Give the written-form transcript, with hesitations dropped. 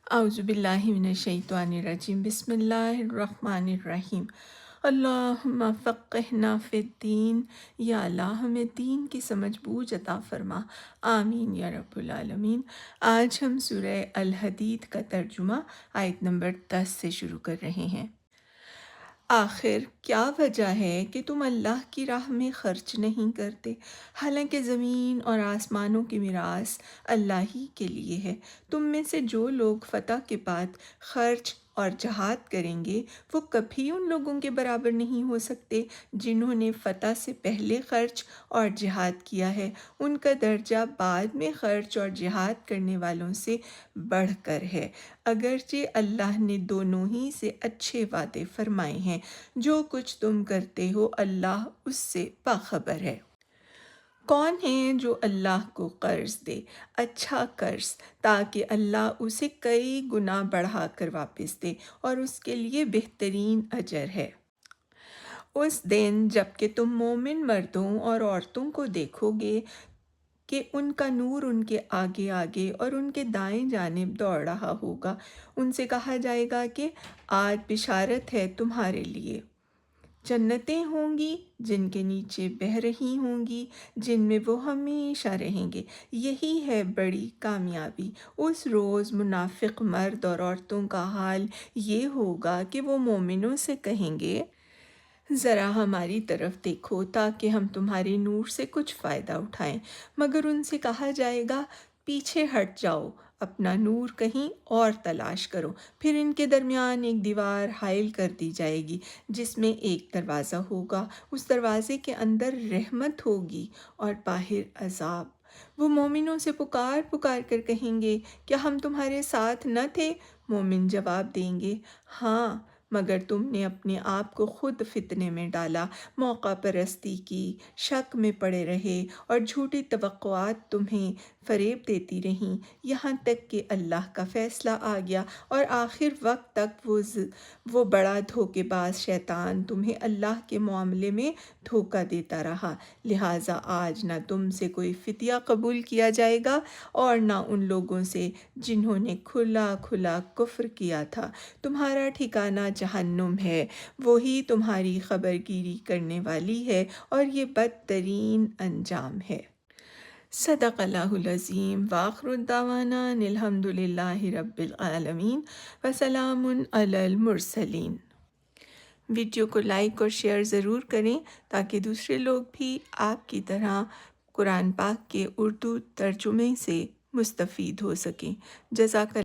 اعوذ باللہ من الشیطان الرجیم بسم اللہ الرحمن الرحیم اللہم فقہنا فی الدین، یا اللہ ہمیں دین کی سمجھ بوجھ عطا فرما، آمین یا رب العالمین۔ آج ہم سورہ الحدید کا ترجمہ آیت نمبر 10 سے شروع کر رہے ہیں۔ آخر کیا وجہ ہے کہ تم اللہ کی راہ میں خرچ نہیں کرتے، حالانکہ زمین اور آسمانوں کی میراث اللہ ہی کے لیے ہے۔ تم میں سے جو لوگ فتح کے بعد خرچ اور جہاد کریں گے وہ کبھی ان لوگوں کے برابر نہیں ہو سکتے جنہوں نے فتح سے پہلے خرچ اور جہاد کیا ہے۔ ان کا درجہ بعد میں خرچ اور جہاد کرنے والوں سے بڑھ کر ہے، اگرچہ اللہ نے دونوں ہی سے اچھے وعدے فرمائے ہیں۔ جو کچھ تم کرتے ہو اللہ اس سے باخبر ہے۔ کون ہے جو اللہ کو قرض دے، اچھا قرض، تاکہ اللہ اسے کئی گنا بڑھا کر واپس دے، اور اس کے لیے بہترین اجر ہے۔ اس دن جب کہ تم مومن مردوں اور عورتوں کو دیکھو گے کہ ان کا نور ان کے آگے آگے اور ان کے دائیں جانب دوڑ رہا ہوگا، ان سے کہا جائے گا کہ آج بشارت ہے تمہارے لیے، جنتیں ہوں گی جن کے نیچے بہہ رہی ہوں گی، جن میں وہ ہمیشہ رہیں گے۔ یہی ہے بڑی کامیابی۔ اس روز منافق مرد اور عورتوں کا حال یہ ہوگا کہ وہ مومنوں سے کہیں گے، ذرا ہماری طرف دیکھو تاکہ ہم تمہارے نور سے کچھ فائدہ اٹھائیں، مگر ان سے کہا جائے گا پیچھے ہٹ جاؤ، اپنا نور کہیں اور تلاش کرو۔ پھر ان کے درمیان ایک دیوار حائل کر دی جائے گی جس میں ایک دروازہ ہوگا، اس دروازے کے اندر رحمت ہوگی اور باہر عذاب۔ وہ مومنوں سے پکار پکار کر کہیں گے، کیا ہم تمہارے ساتھ نہ تھے؟ مومن جواب دیں گے، ہاں، مگر تم نے اپنے آپ کو خود فتنے میں ڈالا، موقع پرستی کی، شک میں پڑے رہے اور جھوٹی توقعات تمہیں فریب دیتی رہیں، یہاں تک کہ اللہ کا فیصلہ آ گیا اور آخر وقت تک وہ بڑا دھوکے باز شیطان تمہیں اللہ کے معاملے میں دھوکہ دیتا رہا۔ لہٰذا آج نہ تم سے کوئی فدیہ قبول کیا جائے گا اور نہ ان لوگوں سے جنہوں نے کھلا کھلا کفر کیا تھا۔ تمہارا ٹھکانہ جہنم ہے، وہی تمہاری خبر گیری کرنے والی ہے، اور یہ بدترین انجام ہے۔ صدق اللہ العظیم۔ وآخر دعوانا ان الحمد للہ رب العالمین، وسلام علی المرسلین۔ ویڈیو کو لائک اور شیئر ضرور کریں تاکہ دوسرے لوگ بھی آپ کی طرح قرآن پاک کے اردو ترجمے سے مستفید ہو سکیں۔ جزاک اللہ۔